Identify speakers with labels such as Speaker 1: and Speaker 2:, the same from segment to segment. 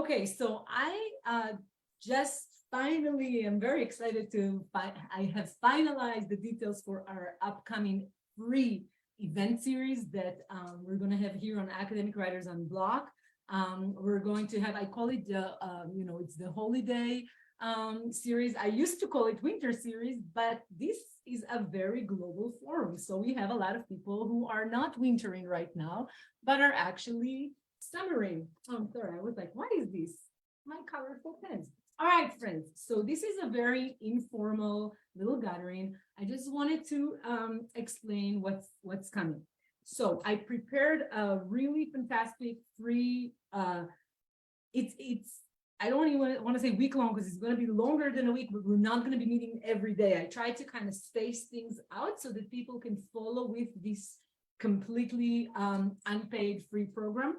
Speaker 1: Okay, so I just finally am very excited I have finalized the details for our upcoming free event series that we're going to have here on Academic Writers Unblock. We're going to have, I call it the, it's the holiday series. I used to call it winter series, but this is a very global forum. So we have a lot of people who are not wintering right now, but are actually summering. Oh, I'm sorry. I was like, what is this? My colorful pens. All right, friends. So this is a very informal little gathering. I just wanted to explain what's coming. So I prepared a really fantastic free, it's I don't even want to say week long because it's going to be longer than a week, but we're not going to be meeting every day. I try to kind of space things out so that people can follow with this completely unpaid free program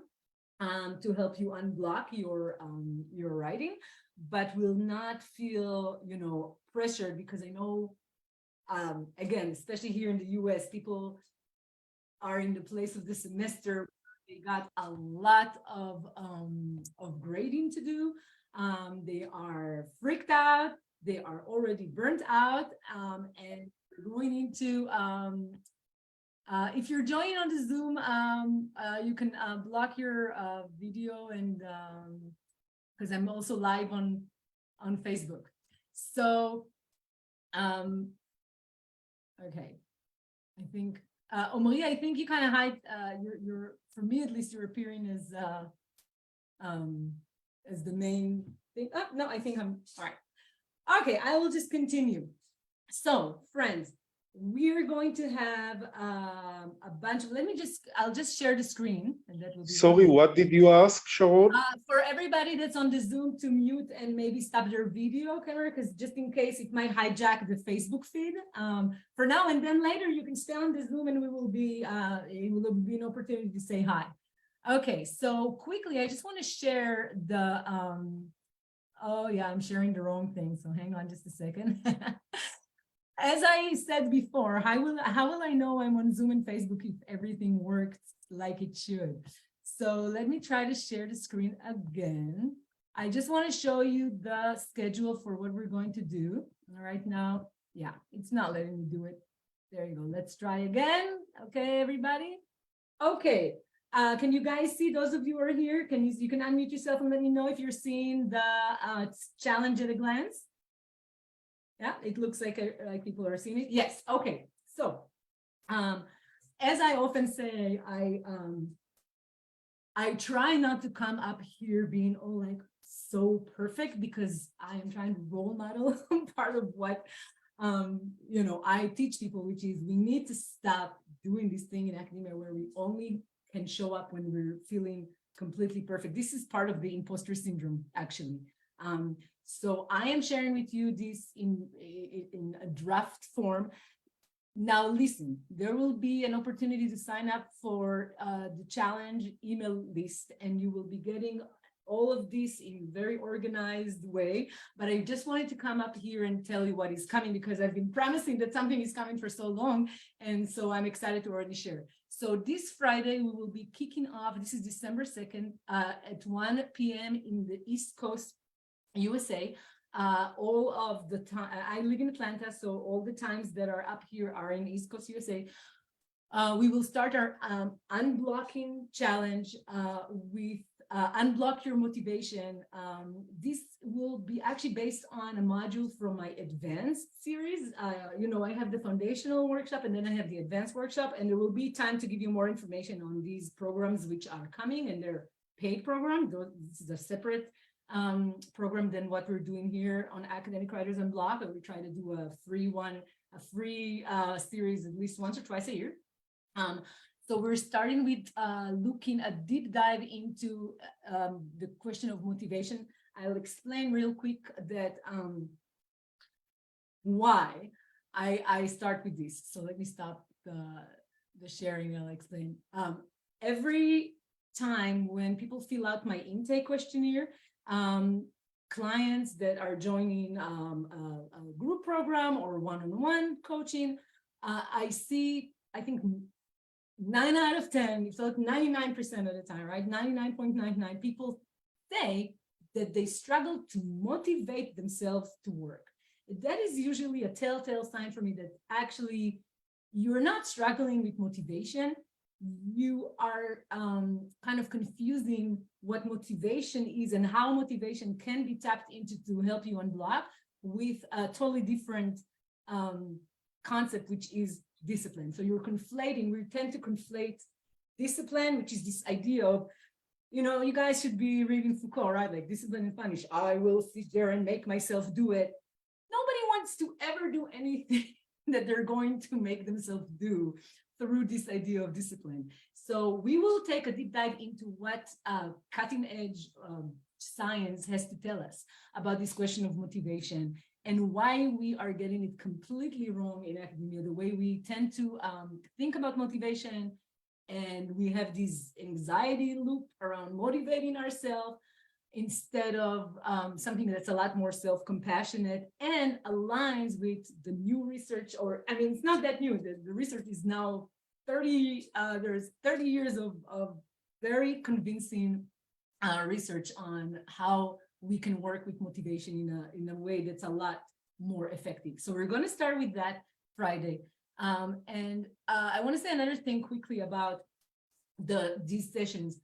Speaker 1: to help you unblock your writing, but will not feel, pressured, because I know, again, especially here in the US, people are in the place of the semester. They got a lot of grading to do. They are freaked out. They are already burnt out, and going into if you're joining on the Zoom, you can block your video, and because I'm also live on Facebook. So, okay, I think Omri, I think you kind of hide your for me at least, you're appearing as the main thing. Oh, no, I think I'm all right. Okay, I will just continue. So, friends, we're going to have a bunch of, I'll just share the screen, and that will be
Speaker 2: Sorry, what did you ask, Sharon?
Speaker 1: For everybody that's on the Zoom to mute and maybe stop their video camera, because just in case it might hijack the Facebook feed. For now, and then later you can stay on the Zoom, and it will be an opportunity to say hi. Okay, so quickly, I just want to share the, oh yeah, I'm sharing the wrong thing, so hang on just a second. As I said before, how will I know I'm on Zoom and Facebook if everything worked like it should? So let me try to share the screen again. I just want to show you the schedule for what we're going to do. All right, now, yeah, it's not letting me do it. There you go. Let's try again. Okay, everybody. Okay. Can you guys see, those of you who are here? You can unmute yourself and let me know if you're seeing the challenge at a glance. Yeah, it looks like people are seeing it. Yes. Okay. So, as I often say, I try not to come up here being all like so perfect, because I am trying to role model part of what I teach people, which is we need to stop doing this thing in academia where we only can show up when we're feeling completely perfect. This is part of the imposter syndrome, actually. So I am sharing with you this in a draft form. Now listen, there will be an opportunity to sign up for the challenge email list, and you will be getting all of this in a very organized way. But I just wanted to come up here and tell you what is coming, because I've been promising that something is coming for so long, and so I'm excited to already share. So this Friday, we will be kicking off, this is December 2nd, at 1 p.m. in the East Coast, USA. All of the time, I live in Atlanta, so all the times that are up here are in East Coast USA. We will start our unblocking challenge with Unblock Your Motivation. This will be actually based on a module from my advanced series. I have the foundational workshop, and then I have the advanced workshop, and there will be time to give you more information on these programs which are coming, and they're paid programs. This is a separate program than what we're doing here on Academic Writers Unblock. We try to do a free series at least once or twice a year. So we're starting with looking a deep dive into the question of motivation. I'll explain real quick that why I start with this. So let me stop the sharing. I'll explain. Every time when people fill out my intake questionnaire, clients that are joining a group program or one-on-one coaching, I see, I think 9 out of 10, if not 99% of the time, right? 99.99 people say that they struggle to motivate themselves to work. That is usually a telltale sign for me that actually you're not struggling with motivation. You are kind of confusing what motivation is and how motivation can be tapped into to help you unblock with a totally different concept, which is discipline. So you're conflating, we tend to conflate discipline, which is this idea of, you guys should be reading Foucault, right? Like discipline and punish. I will sit there and make myself do it. Nobody wants to ever do anything that they're going to make themselves do through this idea of discipline. So we will take a deep dive into what cutting edge science has to tell us about this question of motivation and why we are getting it completely wrong in academia, the way we tend to think about motivation. And we have this anxiety loop around motivating ourselves instead of something that's a lot more self-compassionate and aligns with the new research, or I mean, it's not that new. The research is now 30, there's 30 years of very convincing research on how we can work with motivation in a way that's a lot more effective. So we're going to start with that Friday. And I want to say another thing quickly about these sessions.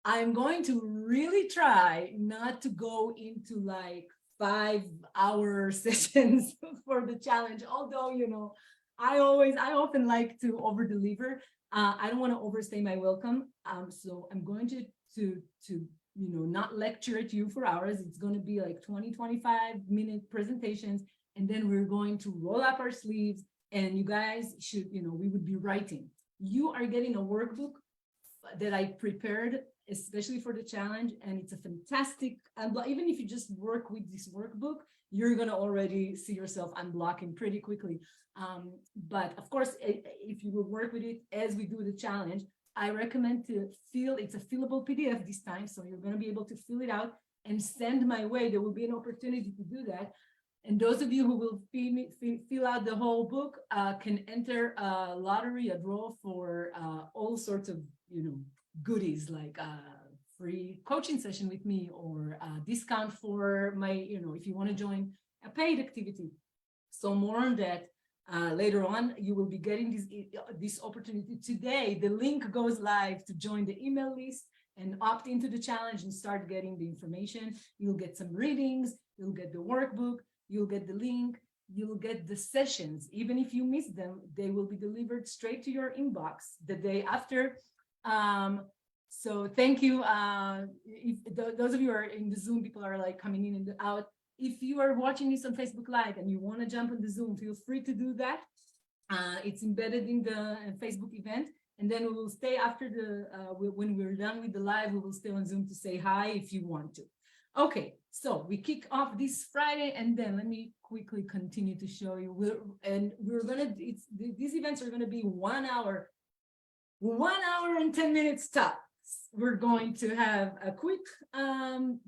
Speaker 1: I'm going to really try not to go into like 5-hour sessions for the challenge. Although, I often like to over deliver. I don't want to overstay my welcome. So I'm going to not lecture at you for hours. It's going to be like 20-25-minute presentations. And then we're going to roll up our sleeves, and you guys should, we would be writing. You are getting a workbook that I prepared especially for the challenge, and it's a fantastic even if you just work with this workbook, you're going to already see yourself unblocking pretty quickly. But of course, if you will work with it as we do the challenge, I recommend it's a fillable PDF this time, so you're going to be able to fill it out and send my way. There will be an opportunity to do that. And those of you who will fill out the whole book can enter a lottery, a draw for all sorts of, goodies like free coaching session with me, or a discount for my, if you want to join a paid activity. So more on that later on. You will be getting this opportunity today. The link goes live to join the email list and opt into the challenge and start getting the information. You'll get some readings, you'll get the workbook, you'll get the link, you'll get the sessions. Even if you miss them, they will be delivered straight to your inbox the day after. So thank you. If those of you who are in the Zoom, people are like coming in and out. If you are watching this on Facebook Live and you want to jump on the Zoom, feel free to do that. It's embedded in the Facebook event. And then we will stay after when we're done with the live, we will stay on Zoom to say hi if you want to. Okay, so we kick off this Friday, and then let me quickly continue to show you. These events are gonna be 1 hour, 1 hour and 10 minutes tops. We're going to have a quick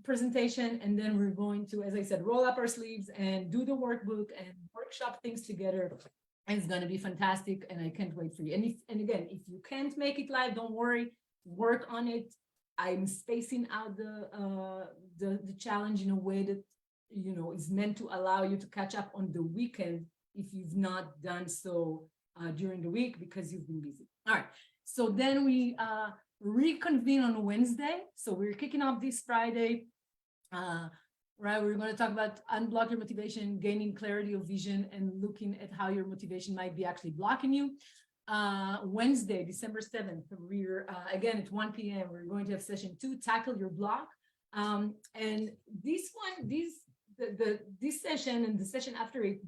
Speaker 1: presentation, and then we're going to, as I said, roll up our sleeves and do the workbook and workshop things together. And it's going to be fantastic, and I can't wait for you. And again, if you can't make it live, don't worry, work on it. I'm spacing out the challenge in a way that is meant to allow you to catch up on the weekend if you've not done so during the week because you've been busy. All right, so then we reconvene on Wednesday. So we're kicking off this Friday. Right, we're going to talk about unblock your motivation, gaining clarity of vision, and looking at how your motivation might be actually blocking you. Wednesday, December 7th, we're again at 1 p.m. We're going to have session 2, tackle your block. And this session and the session after it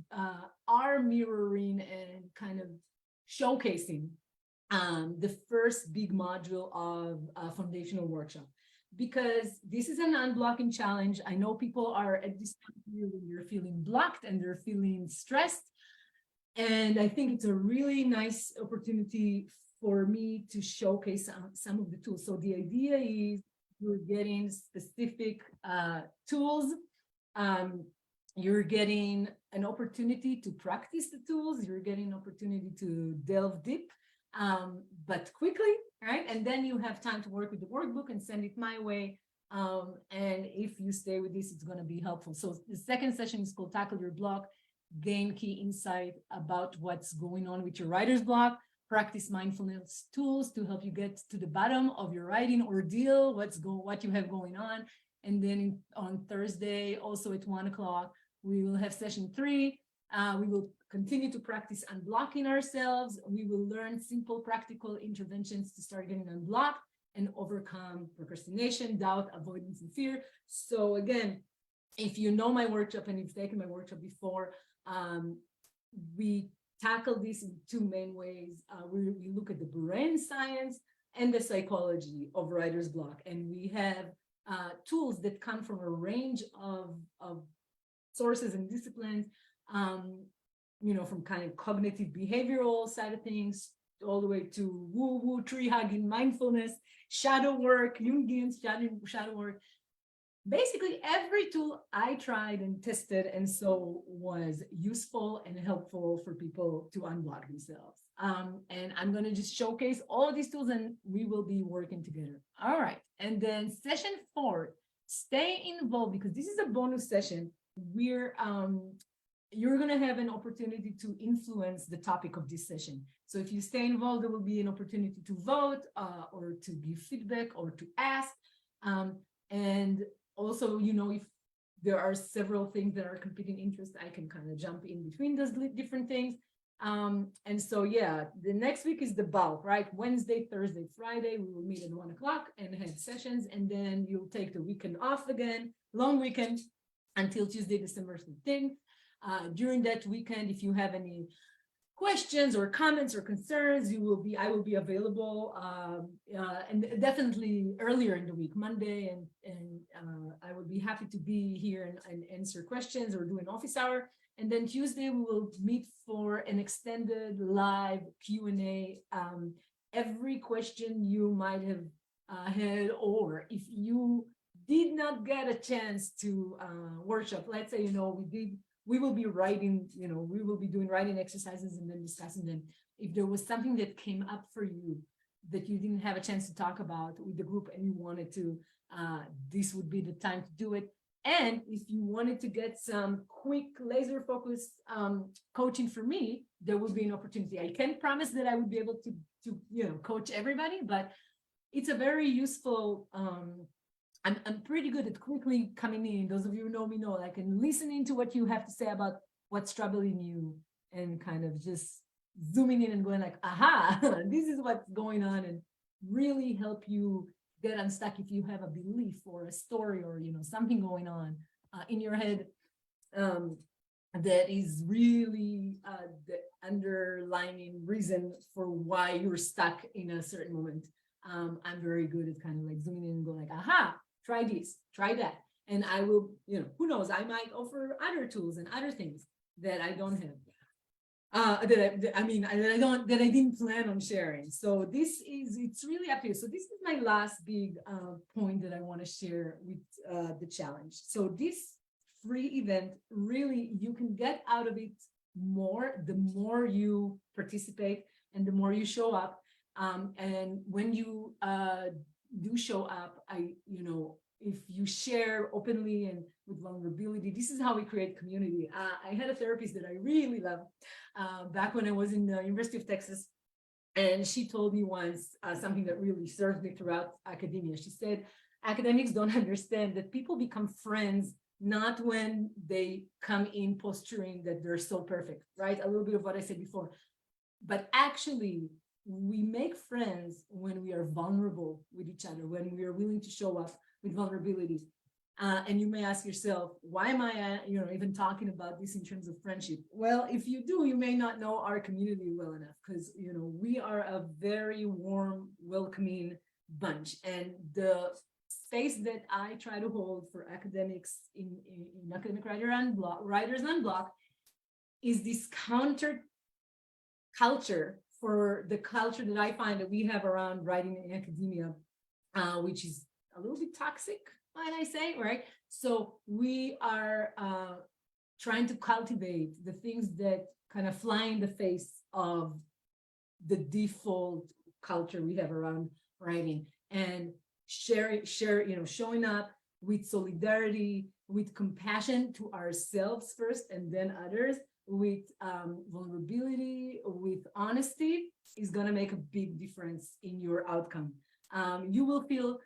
Speaker 1: are mirroring and kind of showcasing the first big module of a foundational workshop. Because this is an unblocking challenge. I know people are at this time when they're feeling blocked and they're feeling stressed. And I think it's a really nice opportunity for me to showcase some of the tools. So the idea is you're getting specific tools. You're getting an opportunity to practice the tools. You're getting an opportunity to delve deep, but quickly, right? And then you have time to work with the workbook and send it my way. And if you stay with this, it's going to be helpful. So the second session is called Tackle Your Block, gain key insight about what's going on with your writer's block, practice mindfulness tools to help you get to the bottom of your writing ordeal, what you have going on. And then on Thursday, also at 1:00, we will have session 3. We will continue to practice unblocking ourselves. We will learn simple, practical interventions to start getting unblocked and overcome procrastination, doubt, avoidance, and fear. So again, if you know my workshop and you've taken my workshop before, we tackle this in 2 main ways. We look at the brain science and the psychology of writer's block, and we have tools that come from a range of sources and disciplines, from kind of cognitive behavioral side of things all the way to woo-woo, tree hugging, mindfulness, shadow work, Jungian shadow work. Basically, every tool I tried and tested and so was useful and helpful for people to unblock themselves. And I'm going to just showcase all of these tools and we will be working together. All right. And then session 4, stay involved, because this is a bonus session. You're going to have an opportunity to influence the topic of this session. So if you stay involved, there will be an opportunity to vote or to give feedback or to ask. And also, if there are several things that are competing interests, I can kind of jump in between those different things. And so, yeah, the next week is the bulk, right? Wednesday, Thursday, Friday, we will meet at 1:00 and have sessions. And then you'll take the weekend off again, long weekend until Tuesday, December 15th. During that weekend, if you have any questions or comments or concerns, I will be available, and definitely earlier in the week, Monday, and I would be happy to be here and answer questions or do an office hour. And then Tuesday we will meet for an extended live Q&A. Every question you might have had, or if you did not get a chance to workshop, let's say we will be writing, we will be doing writing exercises and then discussing them. If there was something that came up for you that you didn't have a chance to talk about with the group and you wanted to, this would be the time to do it. And if you wanted to get some quick laser focused coaching from me, there will be an opportunity. I can't promise that I would be able to coach everybody, but it's a very useful, I'm pretty good at quickly coming in. Those of you who know me know I can listen into what you have to say about what's troubling you and kind of just zooming in and going like, aha, this is what's going on, and really help you get unstuck if you have a belief or a story or something going on in your head that is really the underlying reason for why you're stuck in a certain moment. I'm very good at kind of like zooming in and going like, aha, try this, try that. And I will, who knows, I might offer other tools and other things that I don't have. That I didn't plan on sharing. So it's really up to you. So this is my last big point that I want to share with the challenge. So this free event, really, you can get out of it more the more you participate and the more you show up. And when you do show up, if you share openly and with vulnerability, this is how we create community. I had a therapist that I really loved back when I was in the University of Texas. And she told me once something that really served me throughout academia. She said, academics don't understand that people become friends not when they come in posturing that they're so perfect, right? A little bit of what I said before. But actually, we make friends when we are vulnerable with each other, when we are willing to show up with vulnerability. And you may ask yourself, why am I, even talking about this in terms of friendship? Well, if you do, you may not know our community well enough, because, we are a very warm, welcoming bunch. And the space that I try to hold for academics in Academic Writers Unblock is this counter culture for the culture that I find that we have around writing in academia, which is a little bit toxic, might I say, right? So we are trying to cultivate the things that kind of fly in the face of the default culture we have around writing, and showing up, with solidarity, with compassion to ourselves first and then others, with vulnerability, with honesty, is going to make a big difference in your outcome. You will feel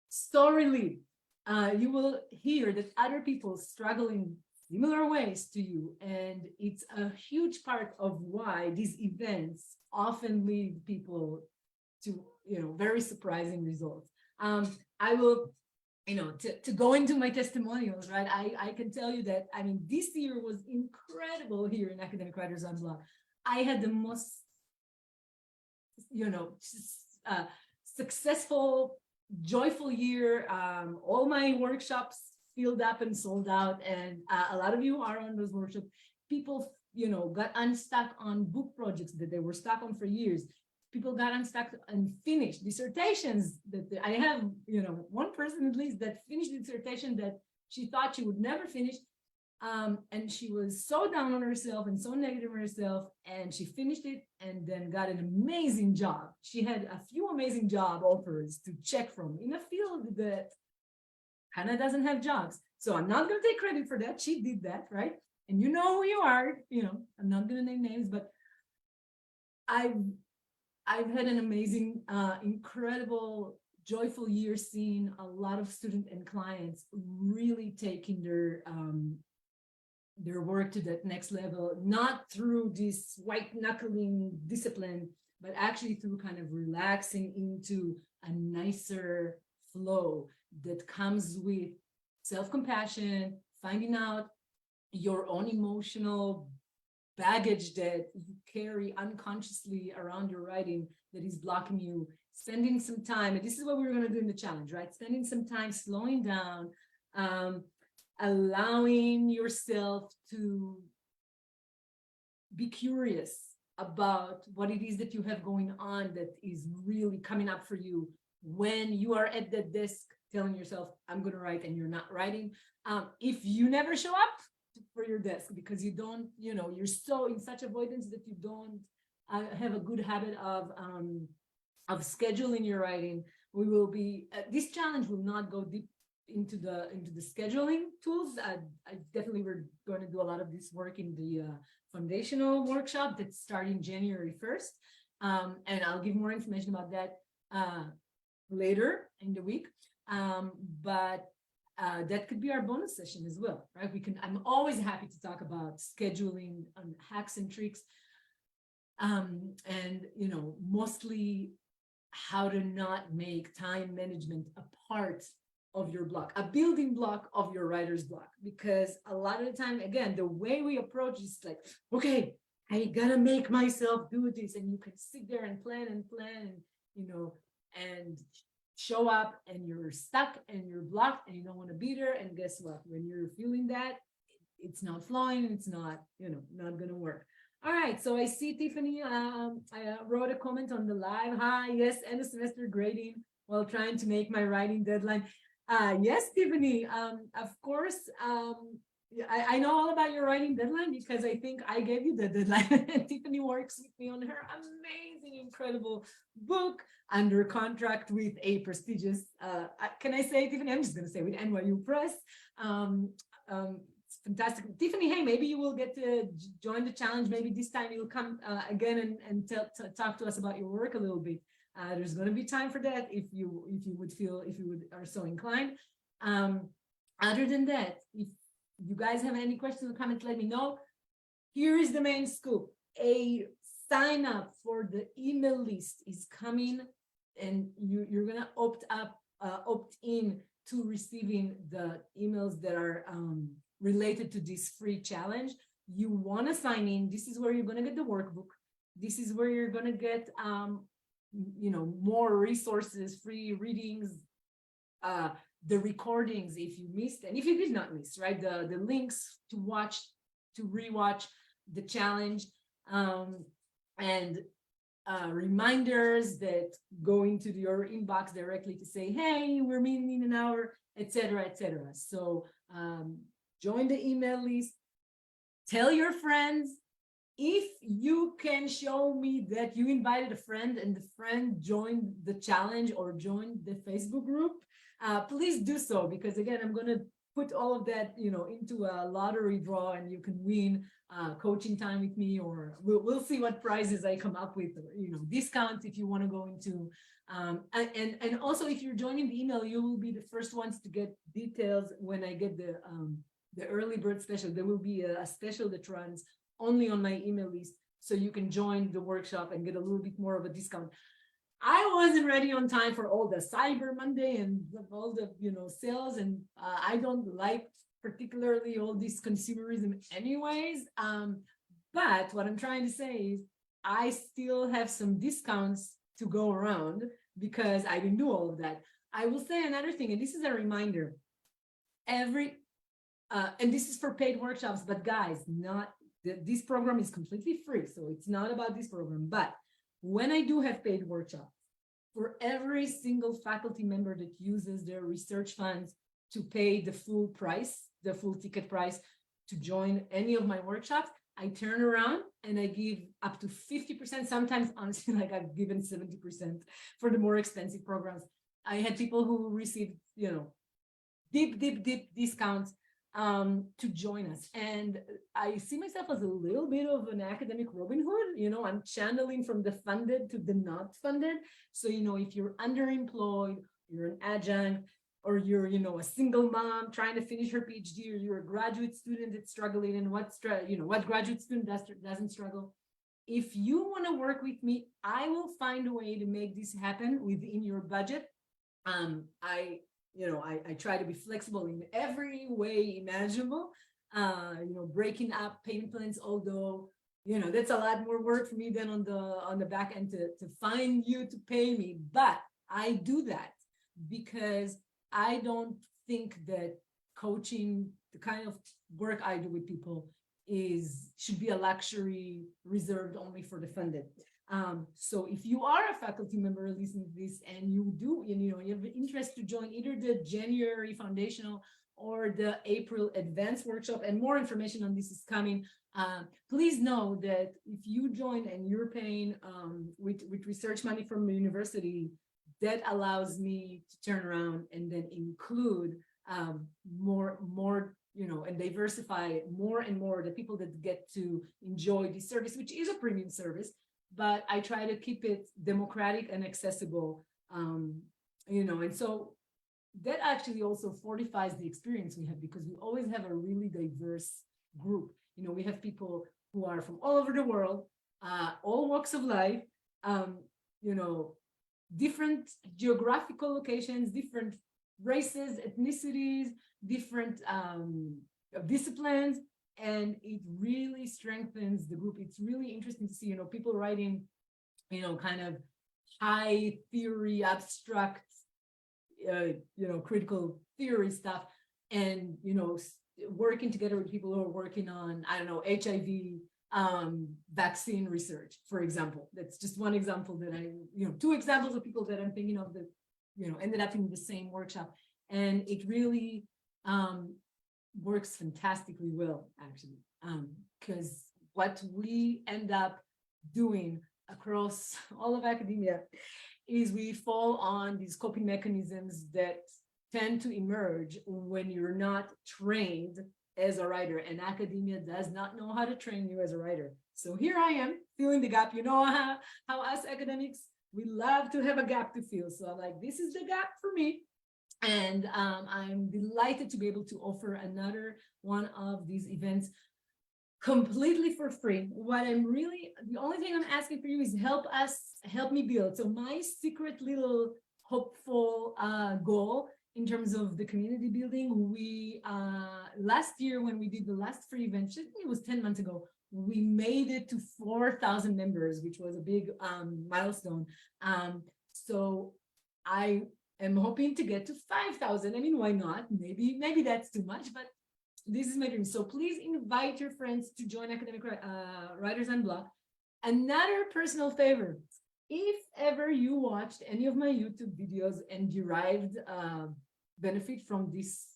Speaker 1: so relieved. You will hear that other people struggle in similar ways to you. And it's a huge part of why these events often lead people to, very surprising results. I will, to go into my testimonials, right? I can tell you that, I mean, this year was incredible here in Academic Writers Unblocked. I had the most, successful, joyful year. All my workshops filled up and sold out, and a lot of you are on those workshops. People, got unstuck on book projects that they were stuck on for years. People got unstuck and finished dissertations that I have, one person at least that finished a dissertation that she thought she would never finish. And she was so down on herself and so negative on herself, and she finished it and then got an amazing job. She had a few amazing job offers to check from in a field that kind of doesn't have jobs. So I'm not going to take credit for that. She did that, right? And you know who you are, I'm not going to name names, but I've had an amazing, incredible, joyful year seeing a lot of students and clients really taking their work to that next level, not through this white knuckling discipline, but actually through kind of relaxing into a nicer flow that comes with self-compassion, finding out your own emotional baggage that you carry unconsciously around your writing that is blocking you, spending some time, and this is what we're going to do in the challenge, right? Spending some time slowing down, allowing yourself to be curious about what it is that you have going on that is really coming up for you when you are at that desk telling yourself, I'm going to write, and you're not writing. If you never show up for your desk because you don't, you're so in such avoidance that you don't have a good habit of scheduling your writing, we will be, this challenge will not go deep into the scheduling tools. I definitely, we're going to do a lot of this work in the foundational workshop that's starting January 1st. And I'll give more information about that later in the week. But that could be our bonus session as well, right? I'm always happy to talk about scheduling hacks and tricks. And, mostly how to not make time management a part of your block, a building block of your writer's block. Because a lot of the time, again, the way we approach is like, okay, I gotta make myself do this. And you can sit there and plan and, and show up, and you're stuck and you're blocked and you don't want to be there. And guess what? When you're feeling that, it's not flowing, it's not, not going to work. All right. So I see Tiffany, I wrote a comment on the live. Hi, yes, end of semester grading while trying to make my writing deadline. Yes, Tiffany, of course, I know all about your writing deadline because I think I gave you the deadline. Tiffany works with me on her amazing, incredible book under contract with a prestigious, can I say, Tiffany? I'm just going to say with NYU Press. It's fantastic. Tiffany, hey, maybe you will get to join the challenge. Maybe this time you'll come again and talk to us about your work a little bit. There's going to be time for that if you are so inclined. Other than that, if you guys have any questions or comments, let me know. Here is the main scoop. A sign up for the email list is coming, and you're going to opt in to receiving the emails that are related to this free challenge. You want to sign in. This is where you're going to get the workbook. This is where you're going to get more resources, free readings, the recordings if you missed, and if you did not miss, right, the links to watch, to rewatch the challenge, and reminders that go into your inbox directly to say, hey, we're meeting in an hour, etc., etc. So join the email list, tell your friends. If you can show me that you invited a friend and the friend joined the challenge or joined the Facebook group, please do so, because again, I'm going to put all of that, into a lottery draw, and you can win coaching time with me, or we'll see what prizes I come up with, or, discounts if you want to go into. And also, if you're joining the email, you will be the first ones to get details when I get the early bird special. There will be a special that runs only on my email list, so you can join the workshop and get a little bit more of a discount. I wasn't ready on time for all the Cyber Monday and all the sales, and I don't like particularly all this consumerism anyways. But what I'm trying to say is I still have some discounts to go around because I didn't do all of that. I will say another thing, and this is a reminder. And this is for paid workshops, but guys, this program is completely free, so it's not about this program. But when I do have paid workshops, for every single faculty member that uses their research funds to pay the full price, the full ticket price to join any of my workshops, I turn around and I give up to 50%. Sometimes, honestly, like I've given 70% for the more expensive programs. I had people who received, deep discounts to join us. And I see myself as a little bit of an academic Robin Hood. I'm channeling from the funded to the not funded. So, if you're underemployed, you're an adjunct, or you're, a single mom trying to finish her PhD, or you're a graduate student that's struggling, and what graduate student doesn't struggle. If you want to work with me, I will find a way to make this happen within your budget. I try to be flexible in every way imaginable, breaking up payment plans, although, that's a lot more work for me than on the back end to find you to pay me. But I do that because I don't think that coaching, the kind of work I do with people, should be a luxury reserved only for the funded. So if you are a faculty member listening to this and you have an interest to join either the January foundational or the April advanced workshop, and more information on this is coming, please know that if you join and you're paying with research money from the university, that allows me to turn around and then include more and diversify more and more the people that get to enjoy this service, which is a premium service. But I try to keep it democratic and accessible, and so that actually also fortifies the experience we have, because we always have a really diverse group. We have people who are from all over the world, all walks of life, different geographical locations, different races, ethnicities, different disciplines. And it really strengthens the group. It's really interesting to see, people writing, kind of high theory, abstract, critical theory stuff, and, working together with people who are working on, HIV vaccine research, for example. That's just one example that two examples of people that I'm thinking of that, ended up in the same workshop. And it really, works fantastically well, actually, because what we end up doing across all of academia is we fall on these coping mechanisms that tend to emerge when you're not trained as a writer, and academia does not know how to train you as a writer. So here I am filling the gap. How us academics, we love to have a gap to fill. So I'm like, this is the gap for me. And I'm delighted to be able to offer another one of these events completely for free. The only thing I'm asking for you is help me build. So my secret little hopeful goal in terms of the community building, we last year when we did the last free event, I think it was 10 months ago, we made it to 4,000 members, which was a big milestone. So I'm hoping to get to 5,000. I mean, why not? Maybe that's too much, but this is my dream. So please invite your friends to join Academic Writers Unblocked. Another personal favor, if ever you watched any of my YouTube videos and derived benefit from this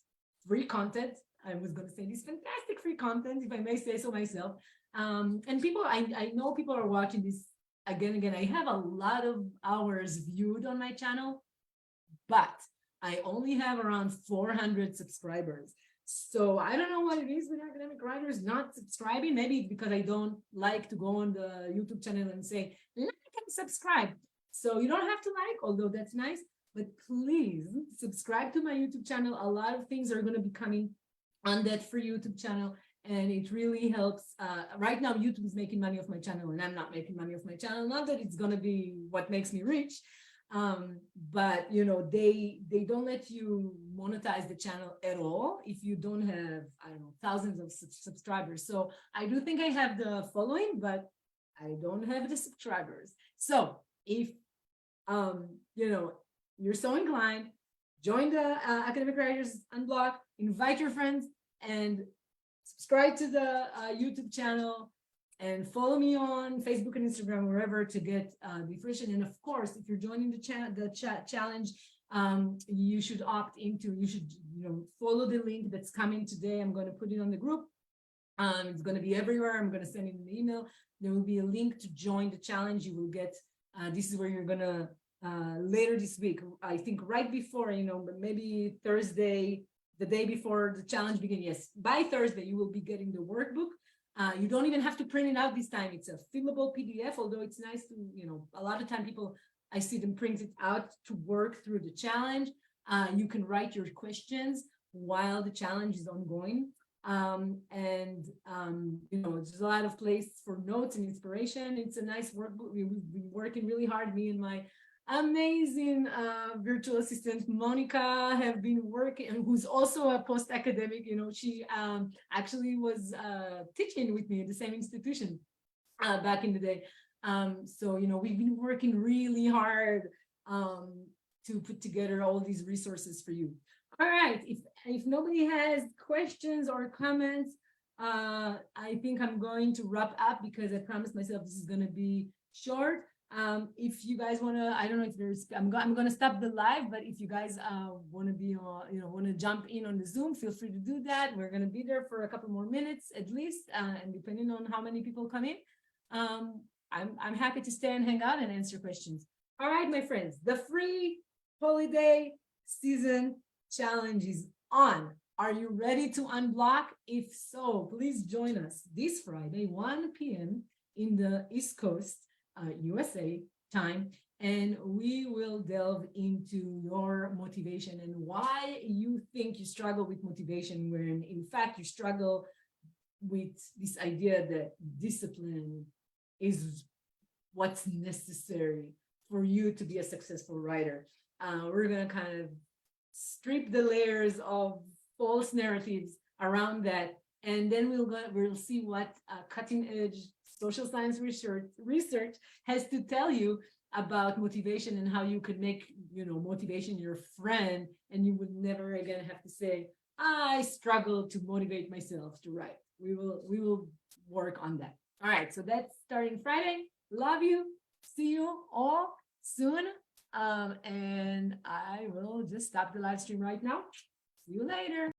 Speaker 1: free content, I was going to say this fantastic free content, if I may say so myself. And people, I know people are watching this again. I have a lot of hours viewed on my channel. But I only have around 400 subscribers. So I don't know what it is with academic writers not subscribing. Maybe it's because I don't like to go on the YouTube channel and say, like and subscribe. So you don't have to like, although that's nice, but please subscribe to my YouTube channel. A lot of things are going to be coming on that free YouTube channel. And it really helps. Right now, YouTube is making money off my channel, and I'm not making money off my channel. Not that it's going to be what makes me rich, but you know, they don't let you monetize the channel at all if you don't have, I don't know, thousands of subscribers. So I do think I have the following, but I don't have the subscribers. So if you know, you're so inclined, join the Academic Writers Unblocked, invite your friends, and subscribe to the YouTube channel, and follow me on Facebook and Instagram, wherever, to get the information. And of course, if you're joining the challenge, you should opt into, you should, you know, follow the link that's coming today. I'm going to put it on the group. It's going to be everywhere. I'm going to send it in the email. There will be a link to join the challenge. You will get, this is where you're going to, later this week, I think right before, you know, maybe Thursday, the day before the challenge begins. Yes, by Thursday, you will be getting the workbook. You don't even have to print it out this time. It's a fillable PDF, although it's nice to, you know, a lot of time people, I see them print it out to work through the challenge. You can write your questions while the challenge is ongoing. You know, there's a lot of place for notes and inspiration. It's a nice workbook. We've been working really hard, me and my amazing virtual assistant Monica have been working, and who's also a post-academic. You know, she actually was teaching with me at the same institution back in the day. So, you know, we've been working really hard to put together all these resources for you. All right, if nobody has questions or comments, I think I'm going to wrap up, because I promised myself this is going to be short. If you guys want to, I don't know if there's, I'm going to stop the live, but if you guys want to be, you know, want to jump in on the Zoom, feel free to do that. We're going to be there for a couple more minutes at least, and depending on how many people come in, I'm happy to stay and hang out and answer questions. All right, my friends, the free holiday season challenge is on. Are you ready to unblock? If so, please join us this Friday, 1 p.m. in the East Coast, USA time, and we will delve into your motivation and why you think you struggle with motivation, when in fact you struggle with this idea that discipline is what's necessary for you to be a successful writer. We're going to kind of strip the layers of false narratives around that, and then we'll see what cutting edge social science research has to tell you about motivation, and how you could make, you know, motivation your friend, and you would never again have to say, I struggle to motivate myself to write. We will work on that. All right, so that's starting Friday. Love you. See you all soon. And I will just stop the live stream right now. See you later.